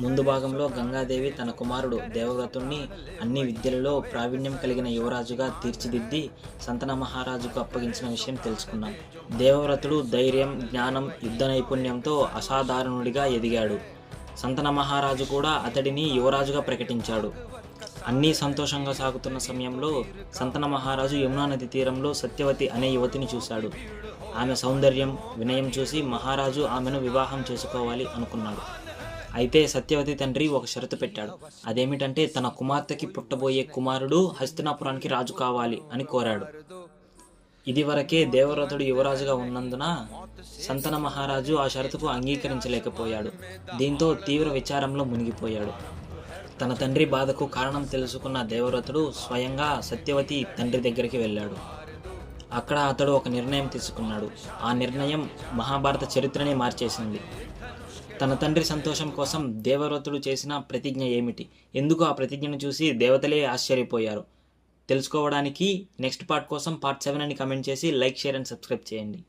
ముందు భాగంలో గంగాదేవి తన కుమారుడు దేవవ్రతుణ్ణి అన్ని విద్యలలో ప్రావీణ్యం కలిగిన యువరాజుగా తీర్చిదిద్ది సంతన మహారాజుకు అప్పగించిన విషయం తెలుసుకున్నాం. దేవవ్రతుడు ధైర్యం, జ్ఞానం, యుద్ధ నైపుణ్యంతో అసాధారణుడిగా ఎదిగాడు. సంతన మహారాజు కూడా అతడిని యువరాజుగా ప్రకటించాడు. అన్నీ సంతోషంగా సాగుతున్న సమయంలో సంతన మహారాజు యమునా నది తీరంలో సత్యవతి అనే యువతిని చూశాడు. ఆమె సౌందర్యం, వినయం చూసి మహారాజు ఆమెను వివాహం చేసుకోవాలి అనుకున్నాడు. అయితే సత్యవతి తండ్రి ఒక షరతు పెట్టాడు. అదేమిటంటే తన కుమార్తెకి పుట్టబోయే కుమారుడు హస్తినాపురానికి రాజు కావాలి అని కోరాడు. ఇదివరకే దేవవ్రతుడు యువరాజుగా ఉన్నందున సంతన మహారాజు ఆ షరతుకు అంగీకరించలేకపోయాడు. దీంతో తీవ్ర విచారంలో మునిగిపోయాడు. తన తండ్రి బాధకు కారణం తెలుసుకున్న దేవవ్రతుడు స్వయంగా సత్యవతి తండ్రి దగ్గరికి వెళ్ళాడు. అక్కడ అతడు ఒక నిర్ణయం తీసుకున్నాడు. ఆ నిర్ణయం మహాభారత చరిత్రనే మార్చేసింది. తన తండ్రి సంతోషం కోసం దేవవ్రతుడు చేసిన ప్రతిజ్ఞ ఏమిటి, ఎందుకు ఆ ప్రతిజ్ఞను చూసి దేవతలే ఆశ్చర్యపోయారు తెలుసుకోవడానికి నెక్స్ట్ పార్ట్ కోసం పార్ట్ 7 అని కమెంట్ చేసి లైక్, షేర్ అండ్ సబ్స్క్రైబ్ చేయండి.